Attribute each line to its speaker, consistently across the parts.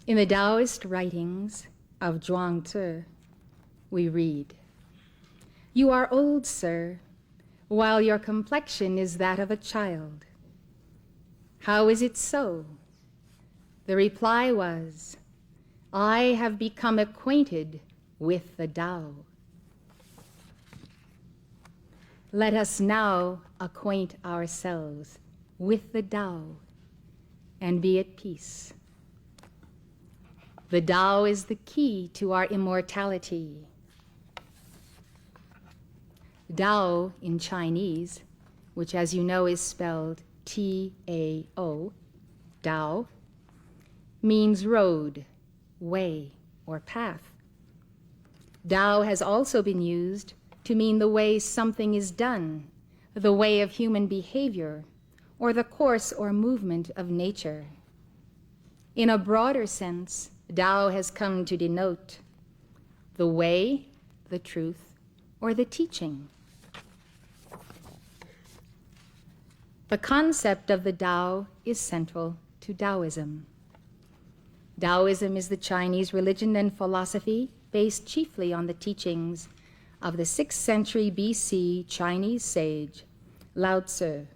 Speaker 1: In the Taoist writings of Zhuang Tzu, we read, "You are old, sir, while your complexion is that of a child." How is it so? The reply was, "I have become acquainted with the Tao." Let us now acquaint ourselves with the Tao and be at peace. The Tao is the key to our immortality. Tao in Chinese, which as you know is spelled T-A-O, Tao, means road, way, or path. Tao has also been used to mean the way something is done, the way of human behavior, or the course or movement of nature. In a broader sense, Tao has come to denote the way, the truth, or the teaching. The concept of the Tao is central to Taoism. Taoism is the Chinese religion and philosophy based chiefly on the teachings of the 6th century BC Chinese sage, Lao Tzu.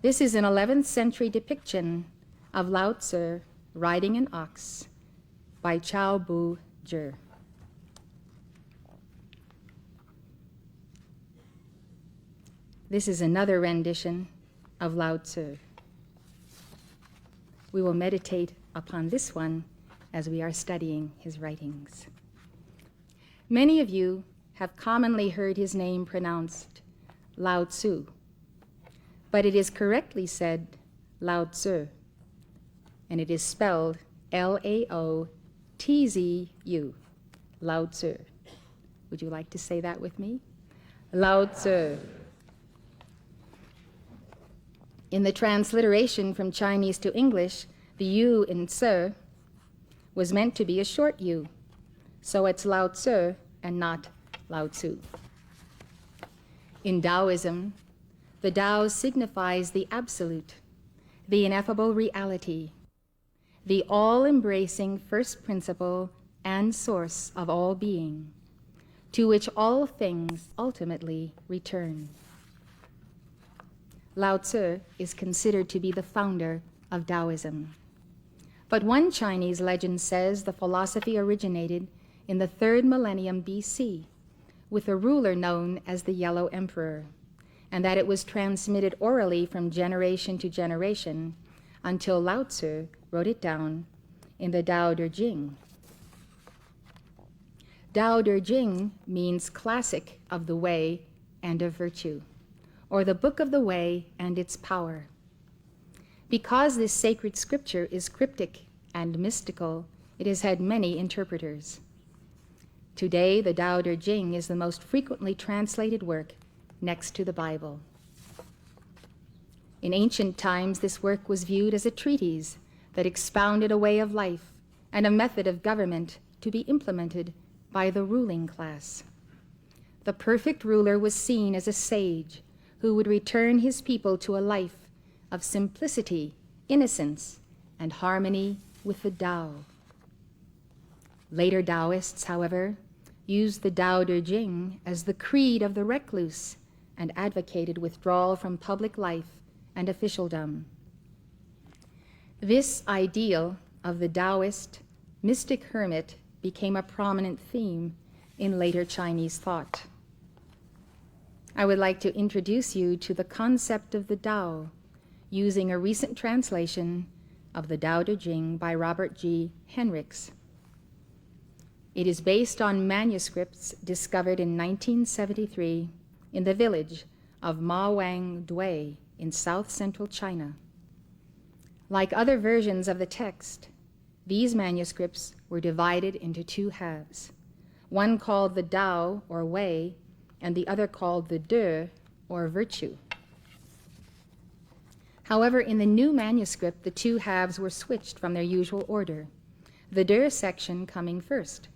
Speaker 1: This is an 11th century depiction of Lao Tzu riding an ox by Chao Bu Zhi. This is another rendition of Lao Tzu. We will meditate upon this one as we are studying his writings. Many of you have commonly heard his name pronounced Lao Tzu, but it is correctly said Lao Tzu, and it is spelled L-A-O-T-Z-U, Lao Tzu. Would you like to say that with me? Lao Tzu. In the transliteration from Chinese to English, the U in Tzu was meant to be a short U, so it's Lao Tzu and not Lao Tzu. In Taoism, the Tao signifies the absolute, the ineffable reality, the all-embracing first principle and source of all being, to which all things ultimately return. Lao Tzu is considered to be the founder of Taoism. But one Chinese legend says the philosophy originated in the 3rd millennium BC with a ruler known as the Yellow Emperor, and that it was transmitted orally from generation to generation until Lao Tzu wrote it down in the Tao Te Ching. Tao Te Ching means classic of the way and of virtue, or the book of the way and its power. Because this sacred scripture is cryptic and mystical, it has had many interpreters. Today, the Tao Te Ching is the most frequently translated work next to the Bible. In ancient times, this work was viewed as a treatise that expounded a way of life and a method of government to be implemented by the ruling class. The perfect ruler was seen as a sage who would return his people to a life of simplicity, innocence, and harmony with the Tao. Later Taoists, however, used the Tao Te Ching as the creed of the recluse and advocated withdrawal from public life and officialdom. This ideal of the Taoist mystic hermit became a prominent theme in later Chinese thought. I would like to introduce you to the concept of the Tao using a recent translation of the Tao Te Ching by Robert G. Henricks. It is based on manuscripts discovered in 1973 in the village of Mawang Dui in south-central China. Like other versions of the text, these manuscripts were divided into 2 halves, one called the Tao, or way, and the other called the De, or virtue. However, in the new manuscript, the 2 halves were switched from their usual order, the De section coming first.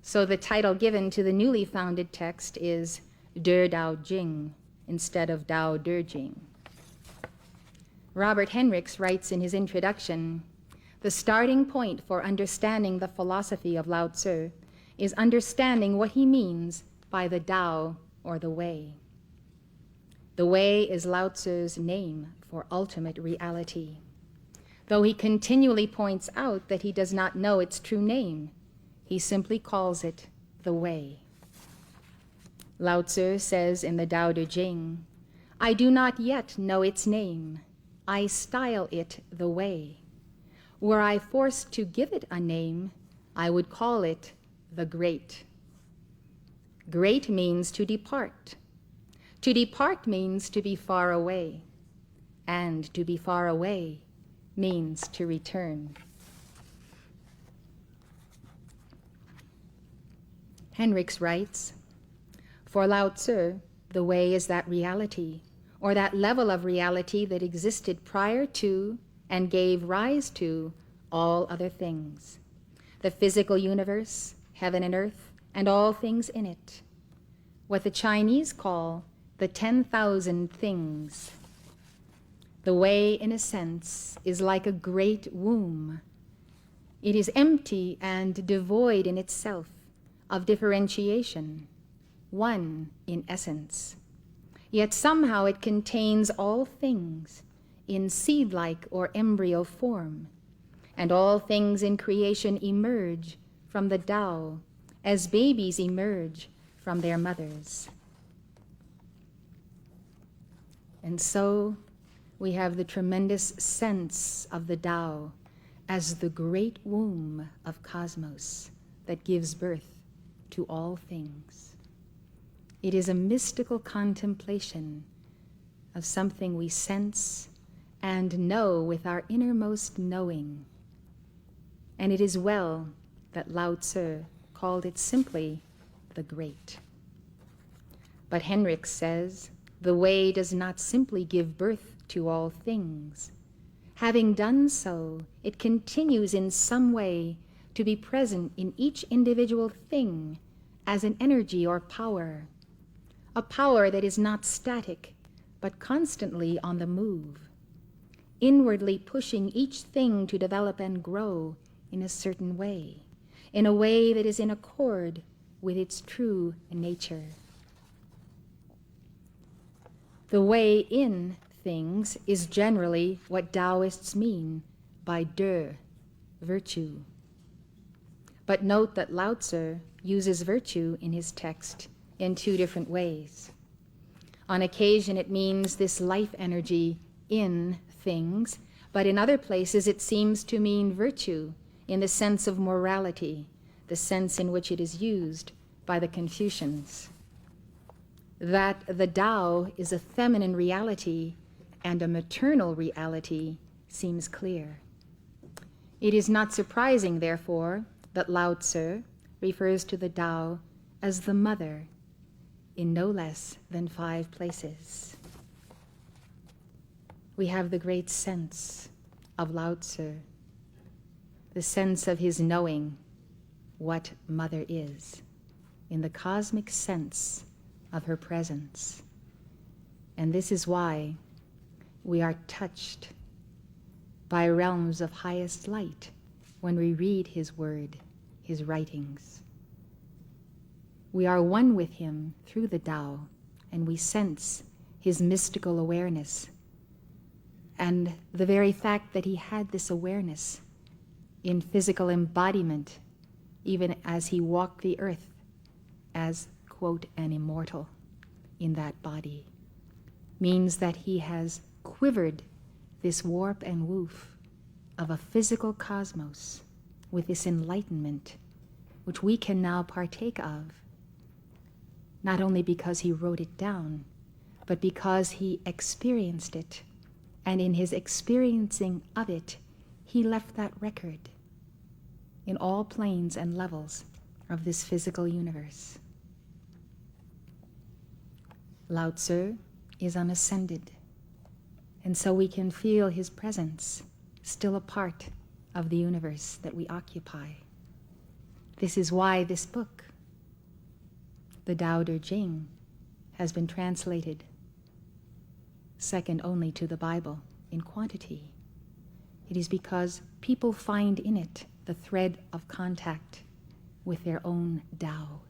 Speaker 1: So the title given to the newly founded text is De Dao Jing instead of Tao Te Ching. Robert Henricks writes in his introduction, "The starting point for understanding the philosophy of Lao Tzu is understanding what he means by the Tao or the Way." The Way is Lao Tzu's name for ultimate reality, though he continually points out that he does not know its true name. He simply calls it the Way. Lao Tzu says in the Tao Te Ching, "I do not yet know its name. I style it the Way. Were I forced to give it a name, I would call it the Great." Great means to depart. To depart means to be far away, and to be far away means to return. Henricks writes, "For Lao Tzu, the Way is that reality, or that level of reality that existed prior to and gave rise to all other things, the physical universe, heaven and earth, and all things in it, what the Chinese call the 10,000 things. The Way, in a sense, is like a great womb. It is empty and devoid in itself of differentiation, one in essence. Yet somehow it contains all things in seed-like or embryo form, and all things in creation emerge from the Tao as babies emerge from their mothers." And so we have the tremendous sense of the Tao as the great womb of cosmos that gives birth to all things. It is a mystical contemplation of something we sense and know with our innermost knowing. And it is well that Lao Tzu called it simply the Great. But Henricks says, the Way does not simply give birth to all things. Having done so, it continues in some way to be present in each individual thing as an energy or power, a power that is not static, but constantly on the move, inwardly pushing each thing to develop and grow in a certain way, in a way that is in accord with its true nature. The Way in things is generally what Taoists mean by de, virtue. But note that Lao Tzu uses virtue in his text in two different ways. On occasion it means this life energy in things, but in other places it seems to mean virtue in the sense of morality, the sense in which it is used by the Confucians. That the Tao is a feminine reality and a maternal reality seems clear. It is not surprising, therefore, that Lao Tzu refers to the Tao as the mother in no less than 5 places. We have the great sense of Lao Tzu, the sense of his knowing what mother is, in the cosmic sense of her presence. And this is why we are touched by realms of highest light when we read his word, his writings. We are one with him through the Tao, and we sense his mystical awareness. And the very fact that he had this awareness in physical embodiment, even as he walked the earth as, quote, an immortal in that body, means that he has quivered this warp and woof of a physical cosmos with this enlightenment, which we can now partake of, not only because he wrote it down, but because he experienced it, and in his experiencing of it, he left that record in all planes and levels of this physical universe. Lao Tzu is unascended, and so we can feel his presence still a part of the universe that we occupy. This is why this book, the Tao Te Ching, has been translated second only to the Bible in quantity. It is because people find in it the thread of contact with their own Tao,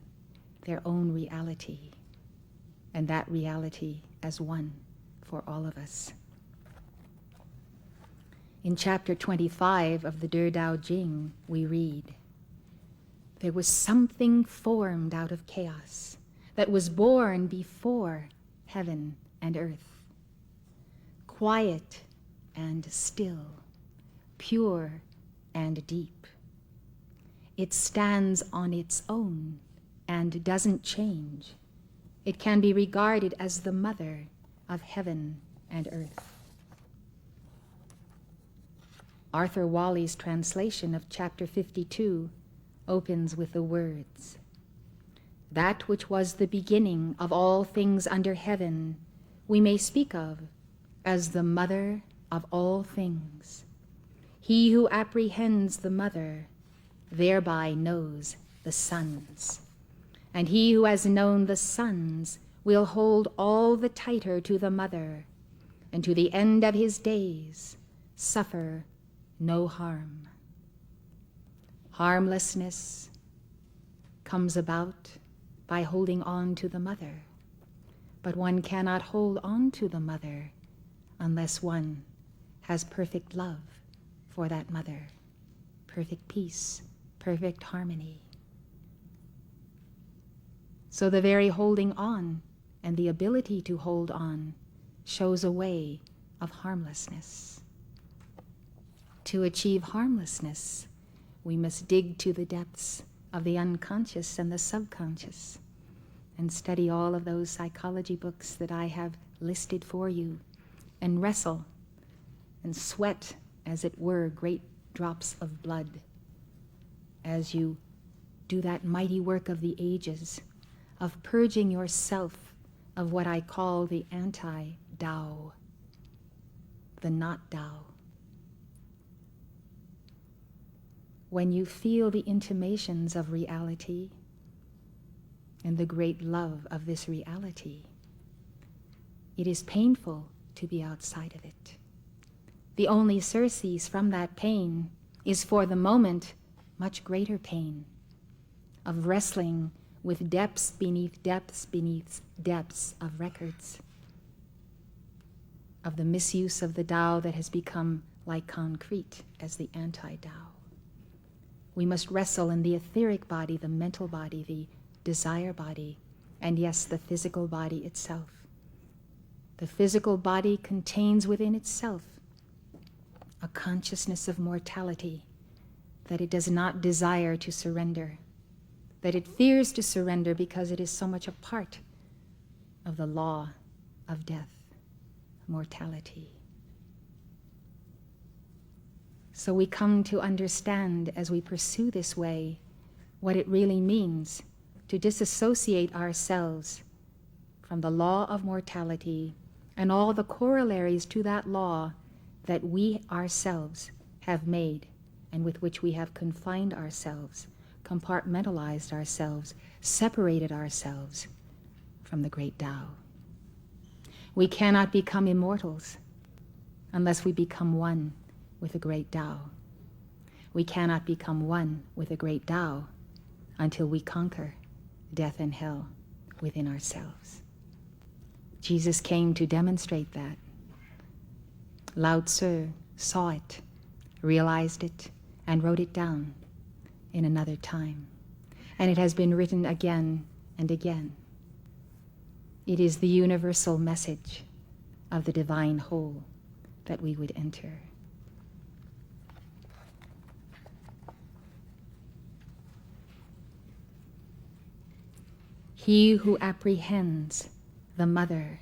Speaker 1: their own reality, and that reality as one for all of us. In chapter 25 of the De Dao Jing, we read, "There was something formed out of chaos that was born before heaven and earth, quiet and still, pure and deep. It stands on its own and doesn't change. It can be regarded as the mother of heaven and earth." Arthur Wally's translation of chapter 52 opens with the words, "That which was the beginning of all things under heaven, we may speak of as the mother of all things. He who apprehends the mother thereby knows the sons. And he who has known the sons will hold all the tighter to the mother, and to the end of his days suffer no harm." Harmlessness comes about by holding on to the mother, but one cannot hold on to the mother unless one has perfect love for that mother, perfect peace, perfect harmony. So the very holding on and the ability to hold on shows a way of harmlessness. To achieve harmlessness, we must dig to the depths of the unconscious and the subconscious and study all of those psychology books that I have listed for you, and wrestle and sweat, as it were, great drops of blood as you do that mighty work of the ages of purging yourself of what I call the anti-Tao, the not Tao. When you feel the intimations of reality and the great love of this reality, it is painful to be outside of it. The only surcease from that pain is for the moment much greater pain of wrestling with depths beneath depths beneath depths of records, of the misuse of the Tao that has become like concrete as the anti-Tao. We must wrestle in the etheric body, the mental body, the desire body, and yes, the physical body itself. The physical body contains within itself a consciousness of mortality that it does not desire to surrender, that it fears to surrender because it is so much a part of the law of death, mortality. So we come to understand as we pursue this way what it really means to disassociate ourselves from the law of mortality and all the corollaries to that law that we ourselves have made and with which we have confined ourselves, compartmentalized ourselves, separated ourselves from the great Tao. We cannot become immortals unless we become one with the great Tao. We cannot become one with the great Tao until we conquer death and hell within ourselves. Jesus came to demonstrate that. Lao Tzu saw it, realized it, and wrote it down in another time. And it has been written again and again. It is the universal message of the divine whole that we would enter. He who apprehends the mother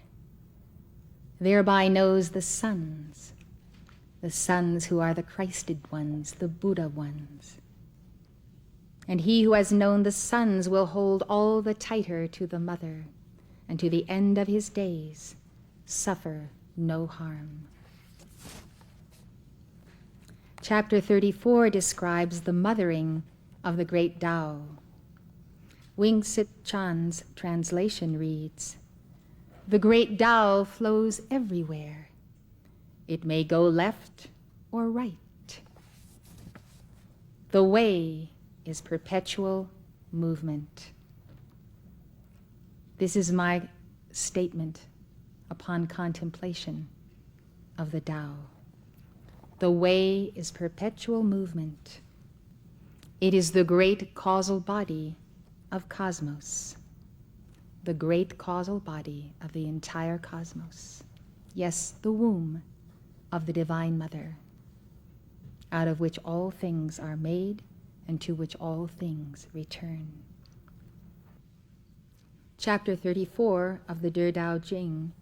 Speaker 1: thereby knows the sons who are the Christed ones, the Buddha ones. And he who has known the sons will hold all the tighter to the mother, and to the end of his days suffer no harm. Chapter 34 describes the mothering of the great Tao. Wing Sit Chan's translation reads, "The great Tao flows everywhere. It may go left or right. The way is perpetual movement. This is my statement upon contemplation of the Tao. The way is perpetual movement. It is the great causal body of cosmos, the great causal body of the entire cosmos. Yes, the womb of the Divine Mother, out of which all things are made and to which all things return. Chapter 34 of the De Tao Jing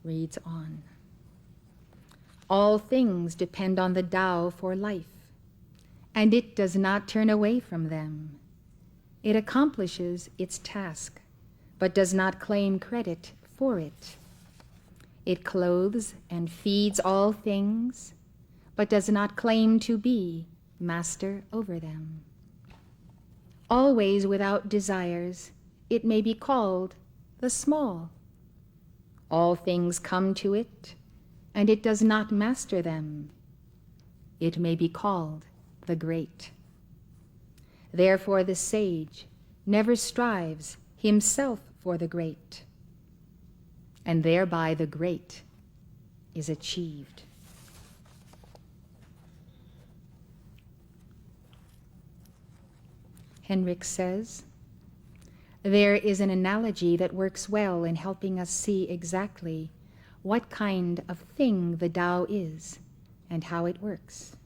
Speaker 1: reads on. All things depend on the Tao for life, and it does not turn away from them. It accomplishes its task, but does not claim credit for it. It clothes and feeds all things, but does not claim to be master over them. Always without desires, it may be called the small. All things come to it, and it does not master them. It may be called the great. Therefore the sage never strives himself for the great, and thereby the great is achieved. Henrik says, there is an analogy that works well in helping us see exactly what kind of thing the Tao is and how it works.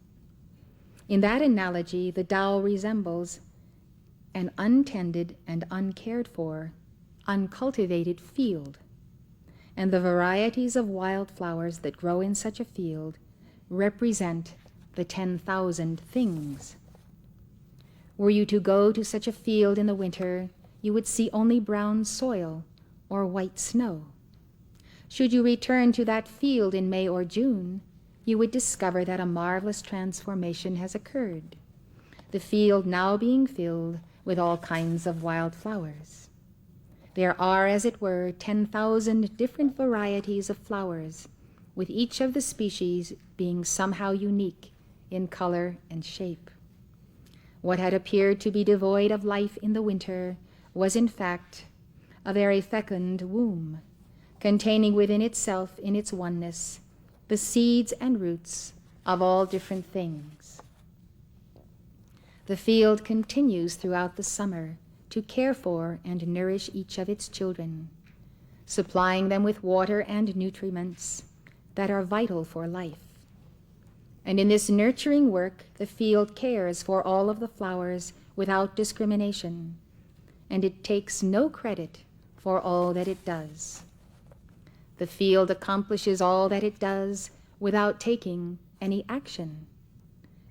Speaker 1: In that analogy, the Tao resembles an untended and uncared for, uncultivated field, and the varieties of wild flowers that grow in such a field represent the 10,000 things. Were you to go to such a field in the winter, you would see only brown soil or white snow. Should you return to that field in May or June, you would discover that a marvelous transformation has occurred, the field now being filled with all kinds of wild flowers. There are, as it were, 10,000 different varieties of flowers, with each of the species being somehow unique in color and shape. What had appeared to be devoid of life in the winter was in fact a very fecund womb, containing within itself, in its oneness, the seeds and roots of all different things. The field continues throughout the summer to care for and nourish each of its children, supplying them with water and nutriments that are vital for life. And in this nurturing work, the field cares for all of the flowers without discrimination, and it takes no credit for all that it does. The field accomplishes all that it does without taking any action.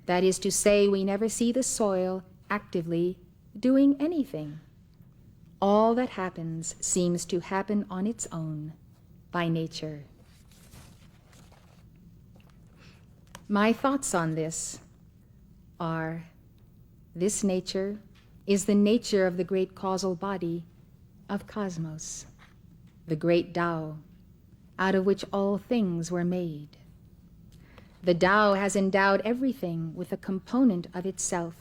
Speaker 1: That is to say, we never see the soil actively doing anything. All that happens seems to happen on its own, by nature. My thoughts on this are, this nature is the nature of the great causal body of cosmos, the great Tao, out of which all things were made. The Tao has endowed everything with a component of itself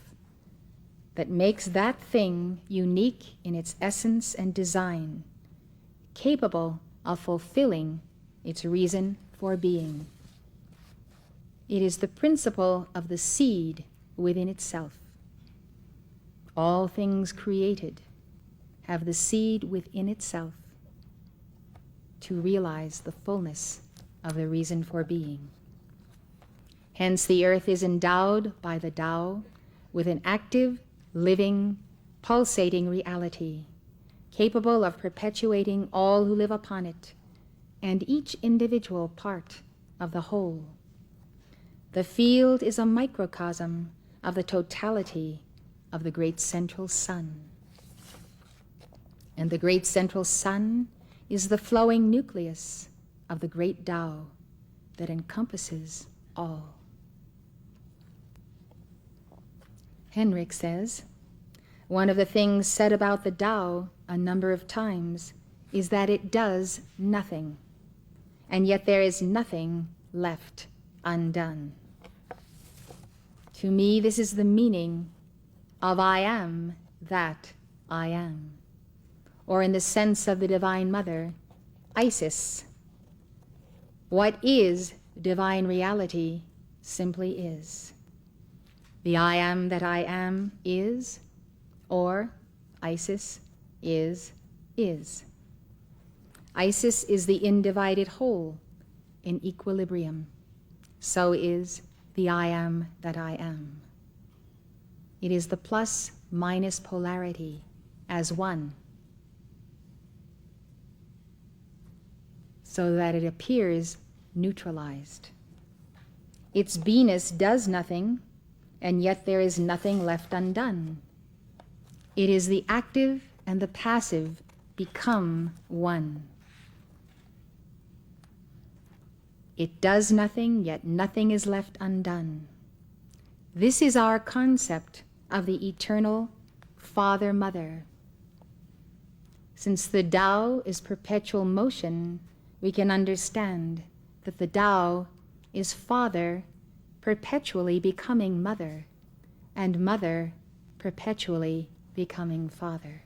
Speaker 1: that makes that thing unique in its essence and design, capable of fulfilling its reason for being. It is the principle of the seed within itself. All things created have the seed within itself to realize the fullness of the reason for being. Hence, the earth is endowed by the Tao with an active, living, pulsating reality, capable of perpetuating all who live upon it, and each individual part of the whole. The field is a microcosm of the totality of the great central sun. And the great central sun is the flowing nucleus of the great Tao that encompasses all. Henrik says, one of the things said about the Tao a number of times is that it does nothing, and yet there is nothing left undone. To me, this is the meaning of I am that I am, or in the sense of the Divine Mother, Isis. What is divine reality simply is. The I am that I am is, or Isis is. Isis is the individed whole in equilibrium. So is the I am that I am. It is the plus minus polarity as one, so that it appears neutralized. Its beingness does nothing, and yet there is nothing left undone. It is the active and the passive become one. It does nothing, yet nothing is left undone. This is our concept of the eternal Father-Mother. Since the Tao is perpetual motion, we can understand that the Tao is Father perpetually becoming Mother, and Mother perpetually becoming Father.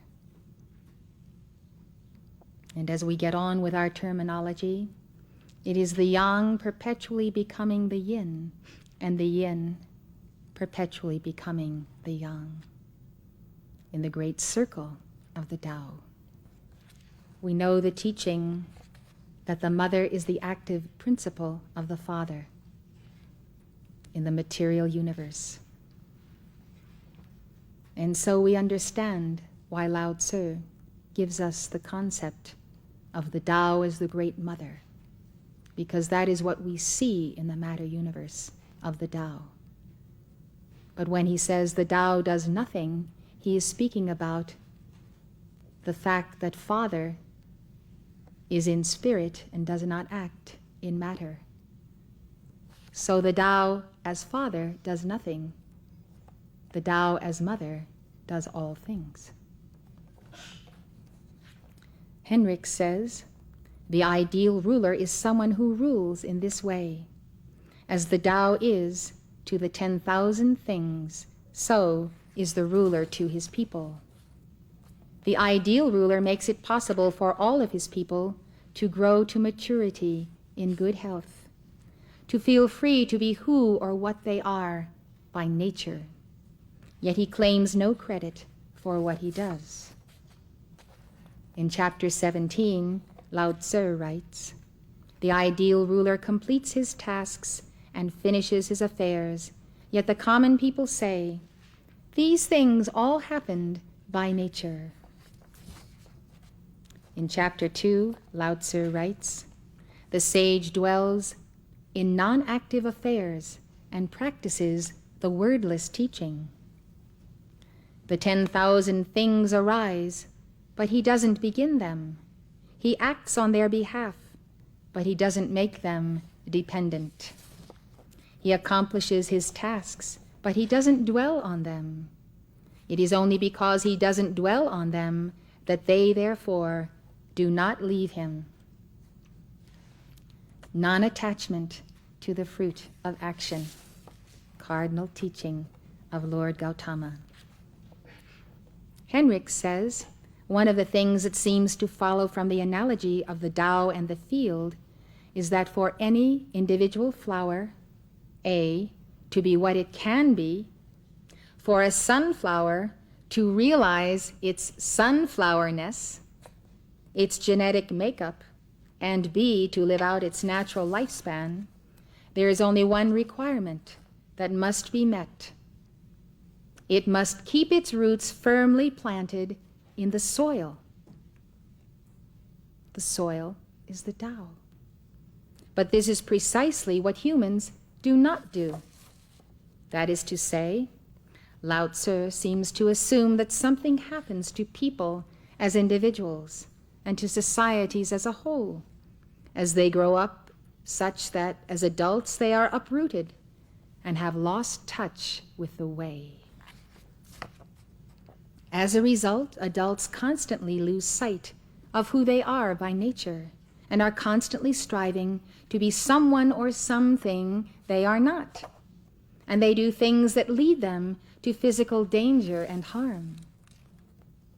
Speaker 1: And as we get on with our terminology, it is the Yang perpetually becoming the Yin, and the Yin perpetually becoming the Yang in the great circle of the Tao. We know the teaching that the Mother is the active principle of the Father in the material universe. And so we understand why Lao Tzu gives us the concept of the Tao as the great Mother, because that is what we see in the matter universe of the Tao. But when he says the Tao does nothing, he is speaking about the fact that Father is in spirit and does not act in matter. So the Tao as Father does nothing. The Tao as Mother does all things. Henrik says, the ideal ruler is someone who rules in this way. As the Tao is to the 10,000 things, so is the ruler to his people. The ideal ruler makes it possible for all of his people to grow to maturity in good health, to feel free to be who or what they are by nature. Yet he claims no credit for what he does. In chapter 17, Lao Tzu writes, the ideal ruler completes his tasks and finishes his affairs, yet the common people say, these things all happened by nature. In chapter 2, Lao Tzu writes, the sage dwells in non-active affairs and practices the wordless teaching. The 10,000 things arise, but he doesn't begin them. He acts on their behalf, but he doesn't make them dependent. He accomplishes his tasks, but he doesn't dwell on them. It is only because he doesn't dwell on them that they, therefore, do not leave him. Non-attachment to the fruit of action, cardinal teaching of Lord Gautama. Henrik says, one of the things that seems to follow from the analogy of the Tao and the field is that for any individual flower, A, to be what it can be, for a sunflower to realize its sunflowerness, its genetic makeup, and B, to live out its natural lifespan, there is only one requirement that must be met. It must keep its roots firmly planted in the soil. The soil is the Tao. But this is precisely what humans do not do. That is to say, Lao Tzu seems to assume that something happens to people as individuals and to societies as a whole as they grow up, such that as adults they are uprooted and have lost touch with the way. As a result, adults constantly lose sight of who they are by nature and are constantly striving to be someone or something they are not. And they do things that lead them to physical danger and harm.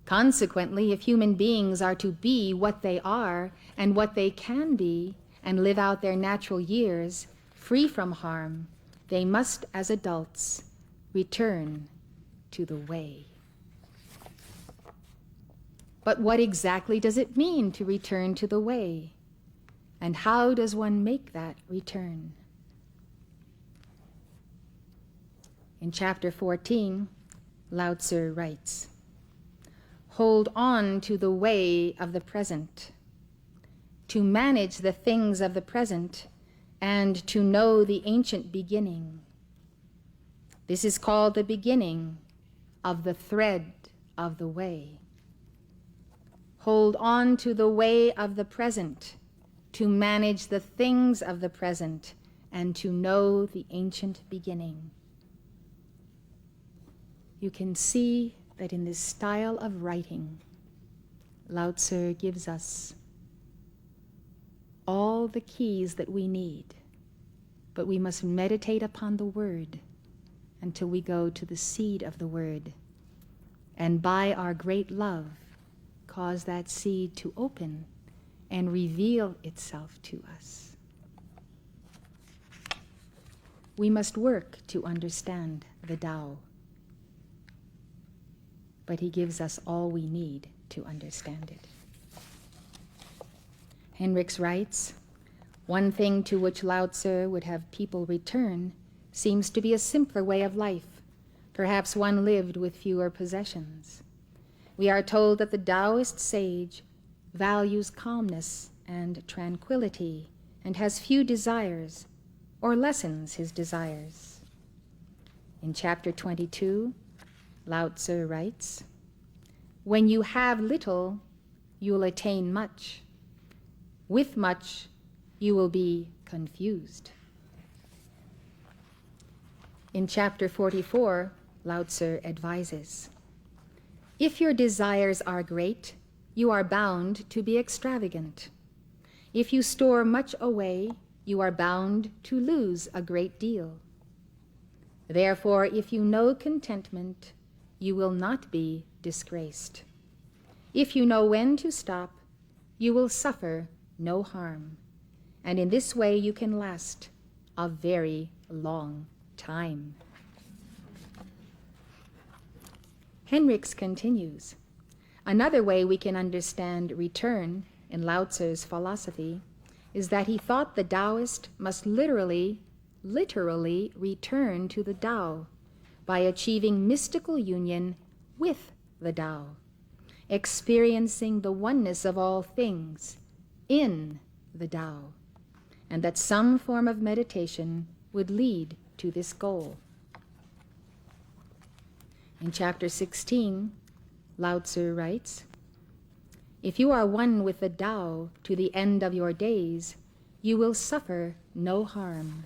Speaker 1: Consequently, if human beings are to be what they are and what they can be and live out their natural years free from harm, they must, as adults, return to the way. But what exactly does it mean to return to the way? And how does one make that return? In chapter 14, Lao Tzu writes, "Hold on to the way of the present, to manage the things of the present, and to know the ancient beginning. This is called the beginning of the thread of the way. Hold on to the way of the present, to manage the things of the present, and to know the ancient beginning." You can see that in this style of writing, Lao Tzu gives us all the keys that we need, but we must meditate upon the word until we go to the seed of the word, and by our great love, cause that seed to open and reveal itself to us. We must work to understand the Tao, but he gives us all we need to understand it. Hendricks writes, "One thing to which Lao Tzu would have people return seems to be a simpler way of life, perhaps one lived with fewer possessions. We are told that the Taoist sage values calmness and tranquility and has few desires or lessens his desires." In chapter 22, Lao Tzu writes, "When you have little, you'll attain much. With much, you will be confused." In chapter 44, Lao Tzu advises, "If your desires are great, you are bound to be extravagant. If you store much away, you are bound to lose a great deal. Therefore, if you know contentment, you will not be disgraced. If you know when to stop, you will suffer no harm, and in this way you can last a very long time." Hendricks continues, "Another way we can understand return in Lao Tzu's philosophy is that he thought the Taoist must literally return to the Tao by achieving mystical union with the Tao, experiencing the oneness of all things in the Tao, and that some form of meditation would lead to this goal." In chapter 16, Lao Tzu writes, "If you are one with the Tao to the end of your days, you will suffer no harm."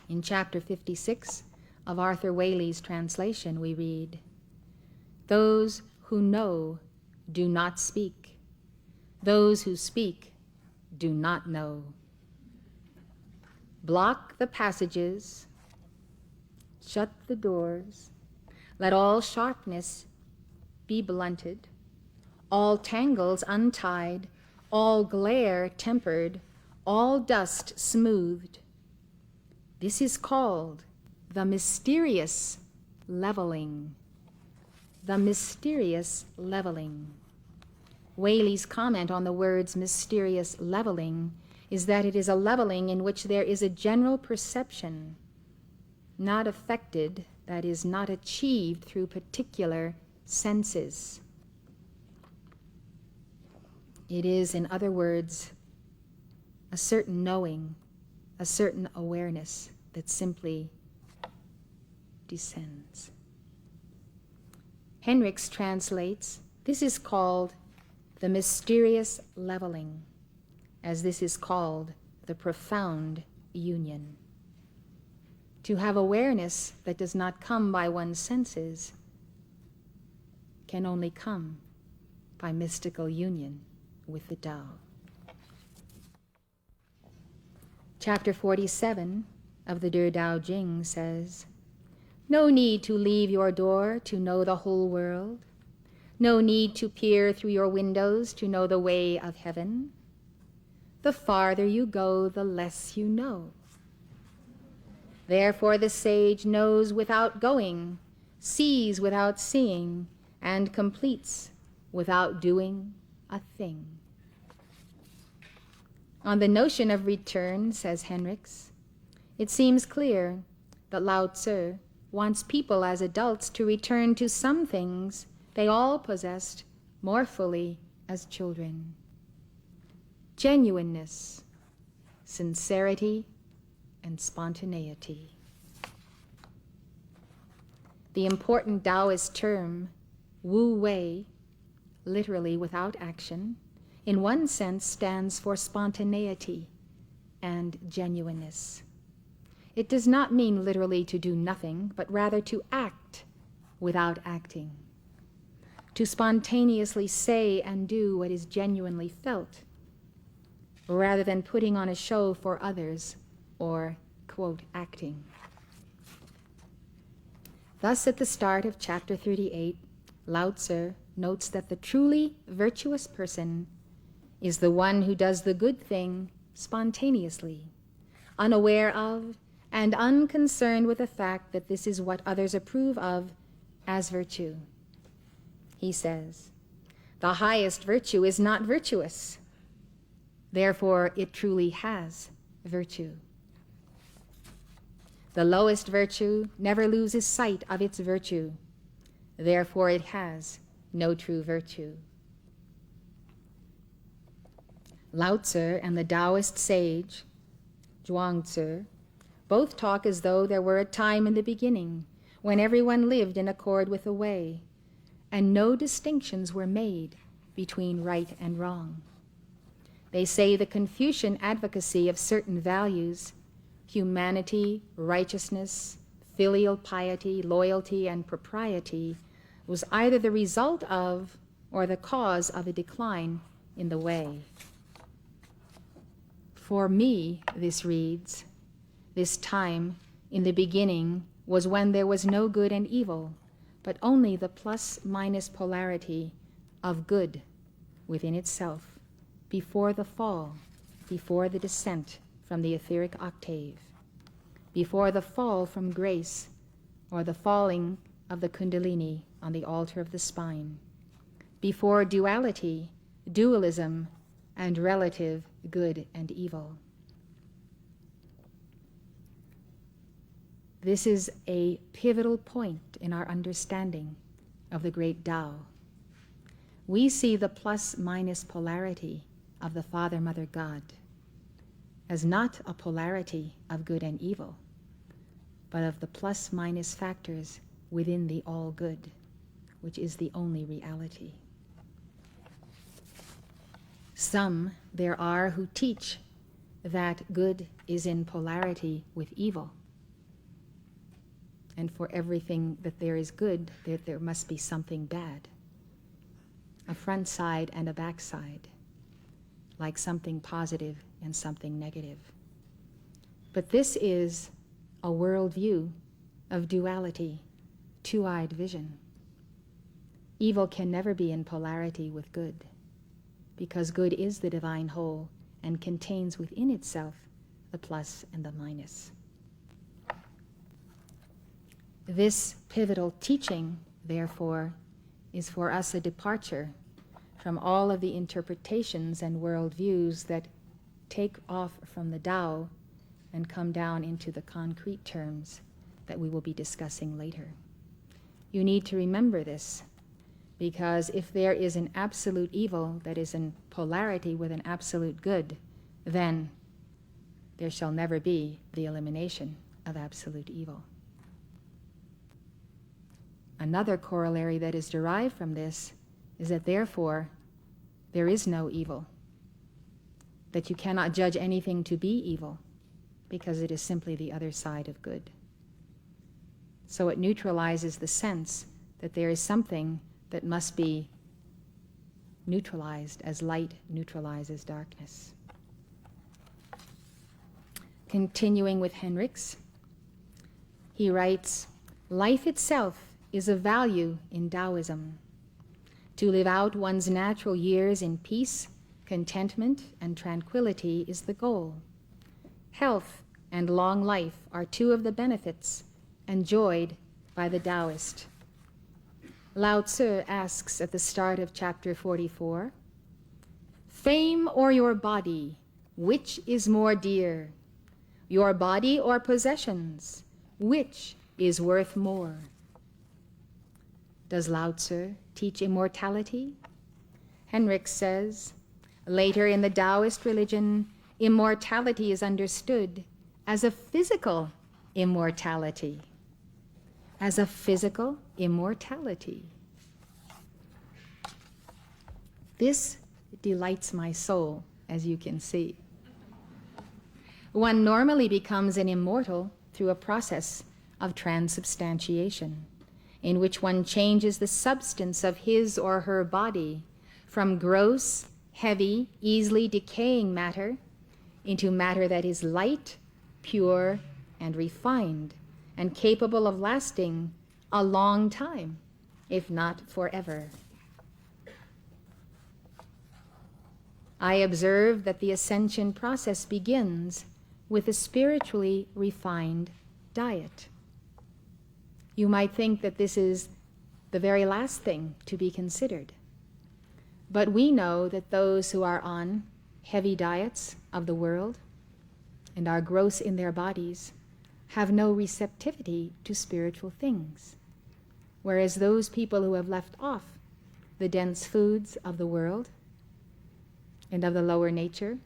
Speaker 1: In chapter 56 of Arthur Waley's translation, we read, "Those who know do not speak. Those who speak do not know. Block the passages, shut the doors, let all sharpness be blunted, all tangles untied, all glare tempered, all dust smoothed. This is called the mysterious leveling." The mysterious leveling. Waley's comment on the words mysterious leveling is that it is a leveling in which there is a general perception, not affected, that is, not achieved through particular senses. It is, in other words, a certain knowing, a certain awareness that simply descends. Hendricks translates, "This is called the mysterious leveling, as this is called the profound union. To have awareness that does not come by one's senses can only come by mystical union with the Tao. Chapter 47 of the De Tao Jing says, "No need to leave your door to know the whole world. No need to peer through your windows to know the way of heaven. The farther you go, the less you know. Therefore the sage knows without going, sees without seeing, and completes without doing a thing." On the notion of return, says Henricks, it seems clear that Lao Tzu wants people as adults to return to some things they all possessed more fully as children. Genuineness, sincerity, and spontaneity. The important Taoist term, Wu Wei, literally without action, in one sense stands for spontaneity and genuineness. It does not mean literally to do nothing, but rather to act without acting, to spontaneously say and do what is genuinely felt, rather than putting on a show for others or, quote, acting. Thus, at the start of chapter 38, Lao Tzu notes that the truly virtuous person is the one who does the good thing spontaneously, unaware of and unconcerned with the fact that this is what others approve of as virtue. He says, "The highest virtue is not virtuous. Therefore, it truly has virtue. The lowest virtue never loses sight of its virtue. Therefore, it has no true virtue." Lao Tzu and the Taoist sage, Zhuangzi, both talk as though there were a time in the beginning when everyone lived in accord with the way, and no distinctions were made between right and wrong. They say the Confucian advocacy of certain values, humanity, righteousness, filial piety, loyalty, and propriety, was either the result of or the cause of a decline in the way. For me, this reads, this time in the beginning was when there was no good and evil, but only the plus-minus polarity of good within itself, before the fall, before the descent from the etheric octave, before the fall from grace or the falling of the kundalini on the altar of the spine, before duality, dualism, and relative good and evil. This is a pivotal point in our understanding of the great Tao. We see the plus-minus polarity of the Father, Mother, God as not a polarity of good and evil, but of the plus-minus factors within the all-good, which is the only reality. Some there are who teach that good is in polarity with evil, and for everything that there is good, there must be something bad, a front side and a back side, like something positive and something negative. But this is a worldview of duality, two-eyed vision. Evil can never be in polarity with good, because good is the divine whole and contains within itself the plus and the minus. This pivotal teaching, therefore, is for us a departure from all of the interpretations and worldviews that take off from the Tao and come down into the concrete terms that we will be discussing later. You need to remember this, because if there is an absolute evil that is in polarity with an absolute good, then there shall never be the elimination of absolute evil. Another corollary that is derived from this is that therefore there is no evil, that you cannot judge anything to be evil because it is simply the other side of good. So it neutralizes the sense that there is something that must be neutralized as light neutralizes darkness. Continuing with Henricks, he writes, life itself is of value in Taoism. To live out one's natural years in peace, contentment, and tranquility is the goal. Health and long life are two of the benefits enjoyed by the Taoist. Lao Tzu asks at the start of chapter 44, fame or your body, which is more dear? Your body or possessions, which is worth more? Does Lao Tzu teach immortality? Henricks says, later in the Taoist religion, immortality is understood as a physical immortality. As a physical immortality. This delights my soul, as you can see. One normally becomes an immortal through a process of transubstantiation, in which one changes the substance of his or her body from gross, heavy, easily decaying matter into matter that is light, pure, and refined, and capable of lasting a long time, if not forever. I observe that the ascension process begins with a spiritually refined diet. You might think that this is the very last thing to be considered. But we know that those who are on heavy diets of the world and are gross in their bodies have no receptivity to spiritual things, whereas those people who have left off the dense foods of the world and of the lower nature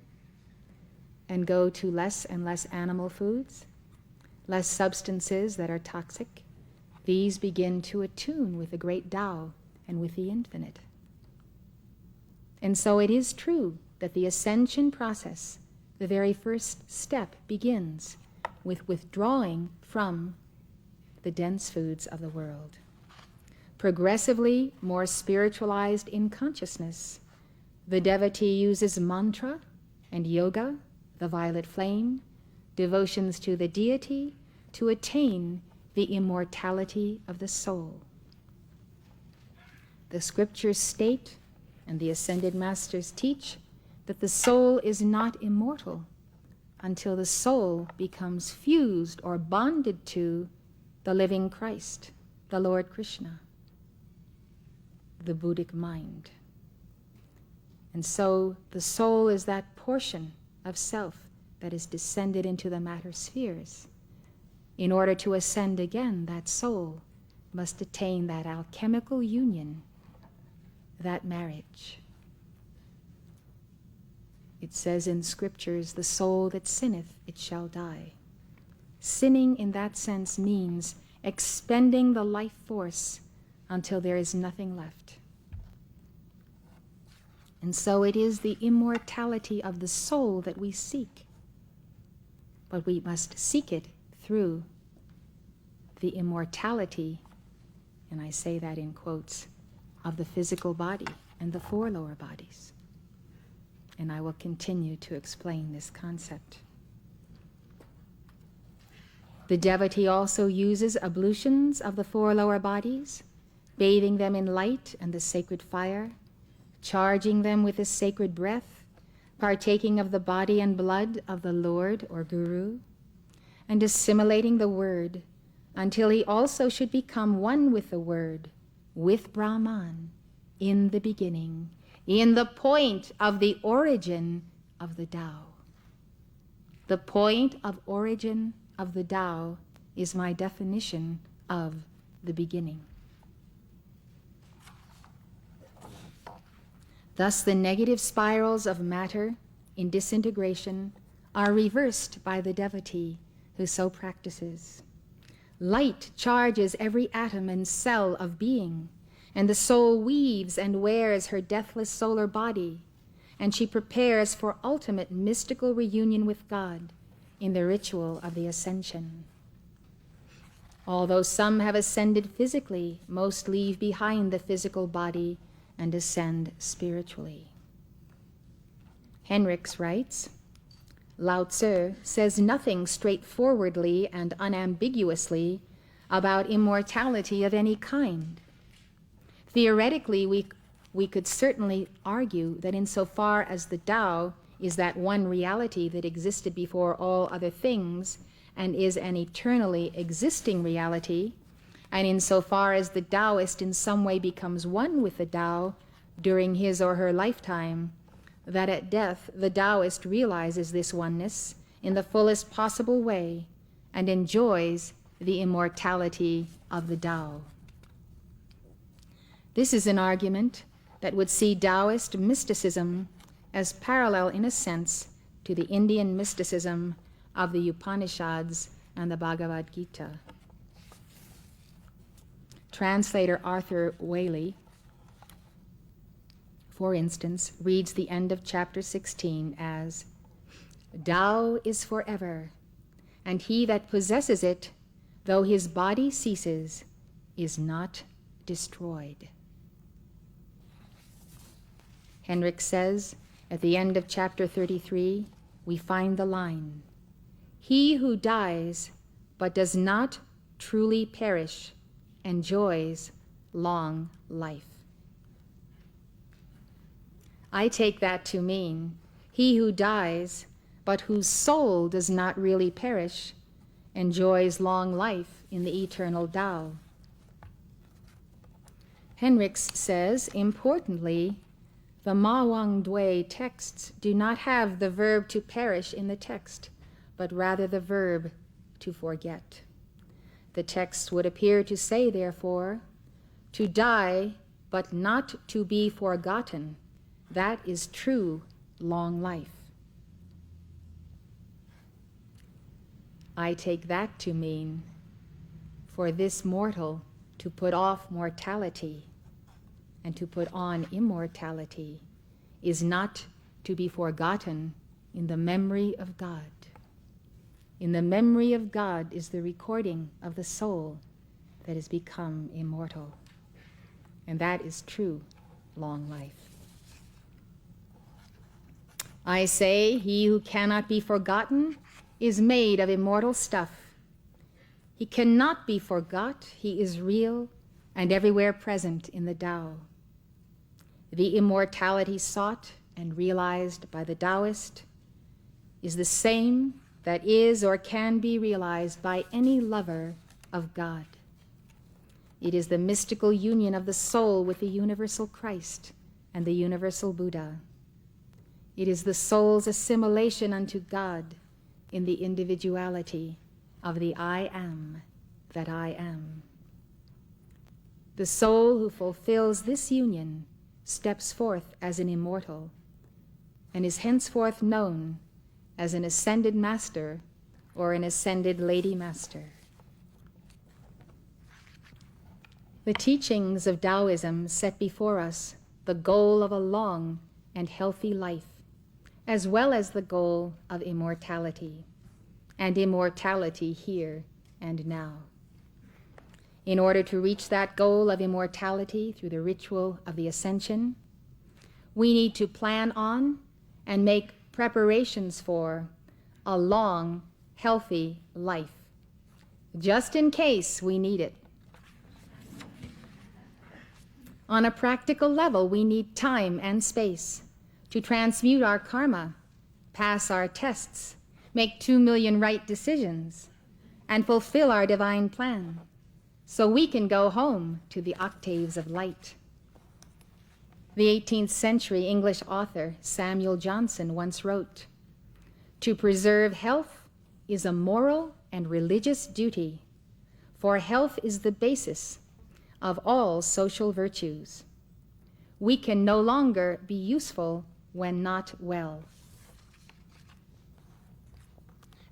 Speaker 1: and go to less and less animal foods, less substances that are toxic, these begin to attune with the great Tao and with the infinite. And so it is true that the ascension process, the very first step, begins with withdrawing from the dense foods of the world. Progressively more spiritualized in consciousness, the devotee uses mantra and yoga, the violet flame, devotions to the deity, to attain the immortality of the soul. The scriptures state, and the ascended masters teach, that the soul is not immortal until the soul becomes fused or bonded to the living Christ, the Lord Krishna, the Buddhic mind. And so the soul is that portion of self that is descended into the matter spheres. In order to ascend again, that soul must attain that alchemical union, that marriage. It says in scriptures, the soul that sinneth, it shall die. Sinning in that sense means expending the life force until there is nothing left. And so it is the immortality of the soul that we seek. But we must seek it through the immortality, and I say that in quotes, of the physical body and the four lower bodies. And I will continue to explain this concept. The devotee also uses ablutions of the four lower bodies, bathing them in light and the sacred fire, charging them with the sacred breath, partaking of the body and blood of the Lord or Guru, and assimilating the word until he also should become one with the word, with Brahman, in the beginning, in the point of the origin of the Tao. The point of origin of the Tao is my definition of the beginning. Thus, the negative spirals of matter in disintegration are reversed by the devotee who so practices. Light charges every atom and cell of being, and the soul weaves and wears her deathless solar body, and she prepares for ultimate mystical reunion with God in the ritual of the ascension. Although some have ascended physically, most leave behind the physical body and ascend spiritually. Henricks writes, Lao Tzu says nothing straightforwardly and unambiguously about immortality of any kind. Theoretically, we could certainly argue that insofar as the Tao is that one reality that existed before all other things and is an eternally existing reality, and insofar as the Taoist in some way becomes one with the Tao during his or her lifetime, that at death the Taoist realizes this oneness in the fullest possible way and enjoys the immortality of the Tao. This is an argument that would see Taoist mysticism as parallel in a sense to the Indian mysticism of the Upanishads and the Bhagavad Gita. Translator Arthur Waley, for instance, reads the end of chapter 16 as, Tao is forever, and he that possesses it, though his body ceases, is not destroyed. Henrik says, at the end of chapter 33, we find the line, he who dies but does not truly perish enjoys long life. I take that to mean he who dies but whose soul does not really perish enjoys long life in the eternal Tao. Henricks says, importantly, the Ma Wang Dui texts do not have the verb to perish in the text, but rather the verb to forget. The text would appear to say, therefore, to die but not to be forgotten, that is true long life. I take that to mean for this mortal to put off mortality and to put on immortality is not to be forgotten in the memory of God. In the memory of God is the recording of the soul that has become immortal. And that is true long life. I say, he who cannot be forgotten is made of immortal stuff. He cannot be forgot. He is real and everywhere present in the Tao. The immortality sought and realized by the Taoist is the same that is or can be realized by any lover of God. It is the mystical union of the soul with the universal Christ and the universal Buddha. It is the soul's assimilation unto God in the individuality of the I am that I am. The soul who fulfills this union steps forth as an immortal and is henceforth known as an ascended master or an ascended lady master. The teachings of Taoism set before us the goal of a long and healthy life, as well as the goal of immortality, and immortality here and now. In order to reach that goal of immortality through the ritual of the ascension, we need to plan on and make preparations for a long, healthy life, just in case we need it. On a practical level, we need time and space to transmute our karma, pass our tests, make 2 million right decisions, and fulfill our divine plan, so we can go home to the octaves of light. The 18th century English author Samuel Johnson once wrote, "To preserve health is a moral and religious duty, for health is the basis of all social virtues. We can no longer be useful when not well."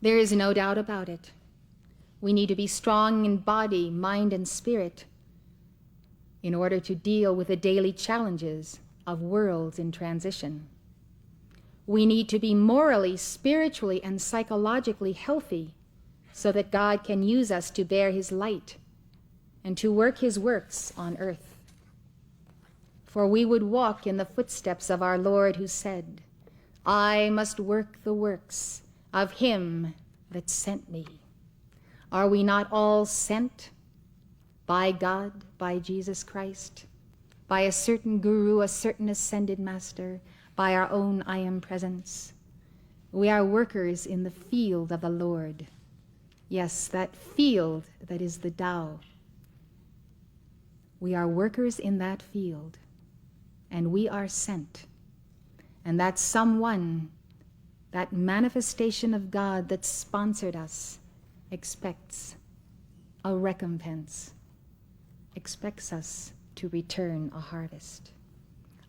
Speaker 1: There is no doubt about it. We need to be strong in body, mind, and spirit in order to deal with the daily challenges of worlds in transition. We need to be morally, spiritually, and psychologically healthy so that God can use us to bear his light and to work his works on earth. for we would walk in the footsteps of our Lord, who said, I must work the works of him that sent me. Are we not all sent by God, by Jesus Christ, by a certain guru, a certain ascended master, by our own I am presence? We are workers in the field of the Lord. Yes, that field that is the Tao. We are workers in that field, and we are sent. And that someone, that manifestation of God that sponsored us, expects a recompense, expects us to return a harvest.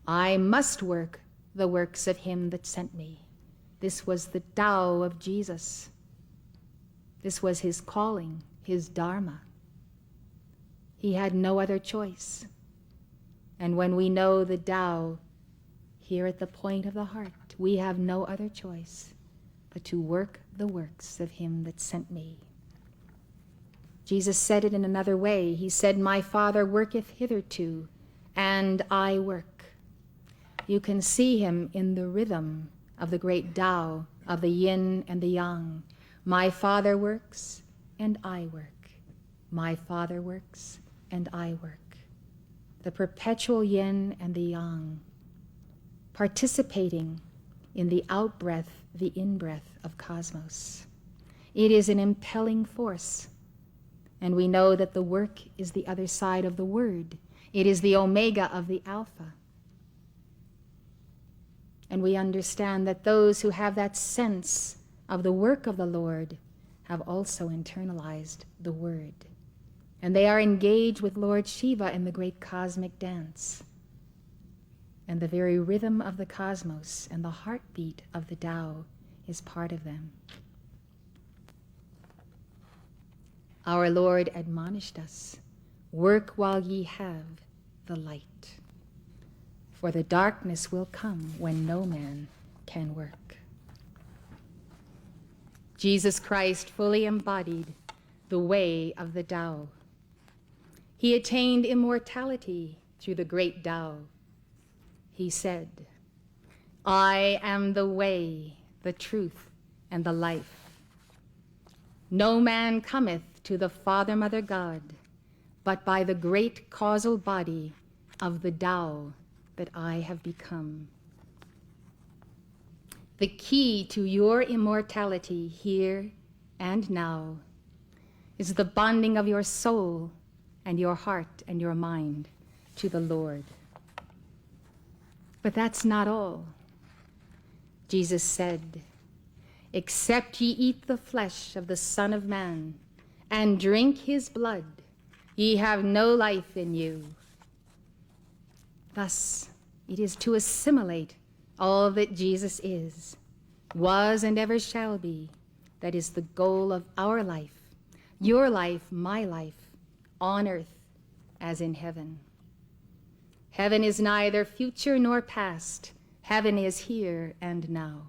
Speaker 1: I must work the works of him that sent me. This was the Tao of Jesus. This was his calling, his dharma. He had no other choice. And when we know the Tao here at the point of the heart, we have no other choice but to work the works of him that sent me. Jesus said it in another way. He said, my Father worketh hitherto, and I work. You can see him in the rhythm of the great Tao, of the yin and the yang. My Father works, and I work. My Father works, and I work. The perpetual yin and the yang, participating in the out-breath, the in-breath of cosmos. It is an impelling force, and we know that the work is the other side of the word. It is the omega of the alpha. And we understand that those who have that sense of the work of the Lord have also internalized the word. And they are engaged with Lord Shiva in the great cosmic dance. And the very rhythm of the cosmos and the heartbeat of the Tao is part of them. Our Lord admonished us, work while ye have the light, for the darkness will come when no man can work. Jesus Christ fully embodied the way of the Tao. He attained immortality through the great Tao. He said, I am the way, the truth, and the life. No man cometh to the Father, Mother, God, but by the great causal body of the Tao that I have become. The key to your immortality here and now is the bonding of your soul and your heart and your mind to the Lord. But that's not all. Jesus said, except ye eat the flesh of the Son of Man and drink his blood, ye have no life in you. Thus, it is to assimilate all that Jesus is, was, and ever shall be, that is the goal of our life, your life, my life, on earth as in heaven. Heaven is neither future nor past. Heaven is here and now.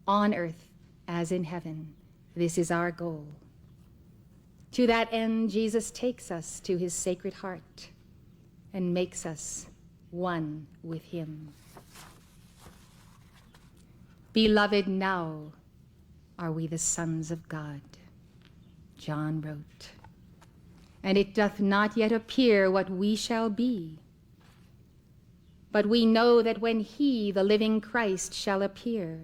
Speaker 1: On earth as in heaven, this is our goal. To that end, Jesus takes us to his sacred heart and makes us one with him. Beloved, now are we the sons of God, John wrote. And it doth not yet appear what we shall be. But we know that when he, the living Christ, shall appear,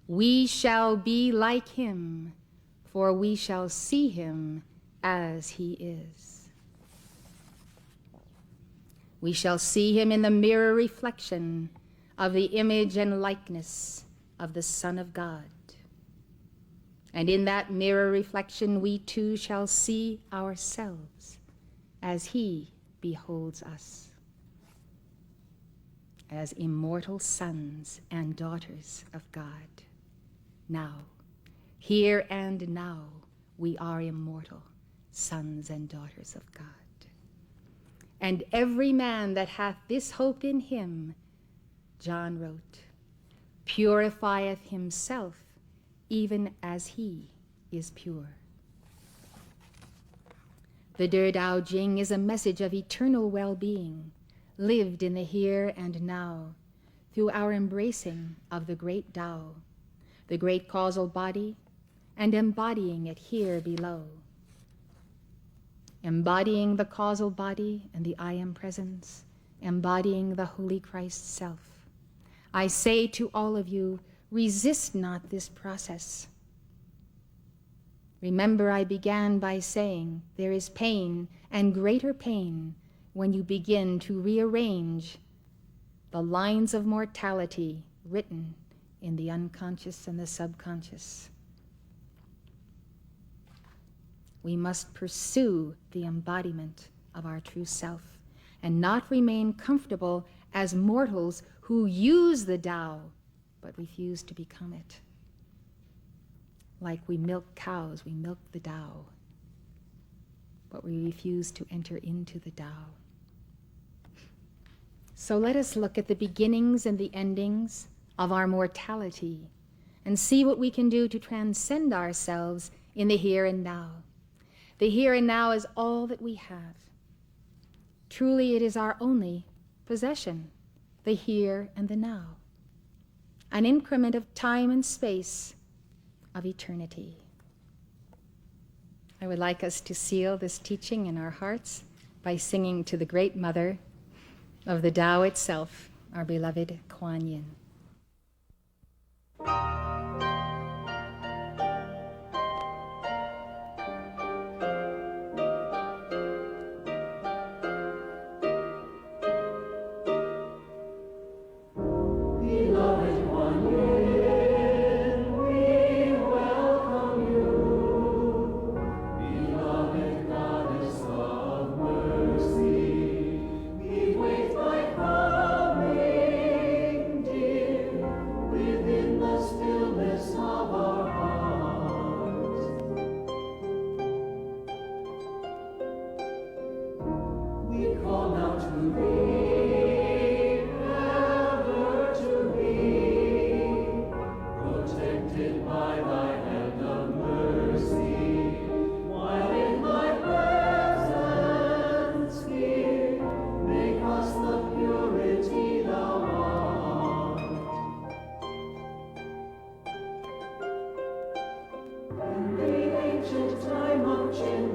Speaker 1: we shall be like him, for we shall see him as he is. We shall see him in the mirror reflection of the image and likeness of the Son of God. And in that mirror reflection, we too shall see ourselves as he beholds us, as immortal sons and daughters of God. Now, here and now, we are immortal sons and daughters of God. And every man that hath this hope in him, John wrote, purifieth himself even as he is pure. The De Dao Jing is a message of eternal well-being, lived in the here and now through our embracing of the great Tao, the great causal body, and embodying it here below. Embodying the causal body and the I Am Presence, embodying the Holy Christ Self. I say to all of you, resist not this process. Remember, I began by saying there is pain and greater pain when you begin to rearrange the lines of mortality written in the unconscious and the subconscious. We must pursue the embodiment of our true self and not remain comfortable as mortals who use the Tao but refuse to become it. Like we milk cows, we milk the Tao, but we refuse to enter into the Tao. So let us look at the beginnings and the endings of our mortality and see what we can do to transcend ourselves in the here and now. The here and now is all that we have. Truly, it is our only possession, the here and the now, an increment of time and space of eternity. I would like us to seal this teaching in our hearts by singing to the great mother of the Tao itself, our beloved Kuan Yin.
Speaker 2: Time of change.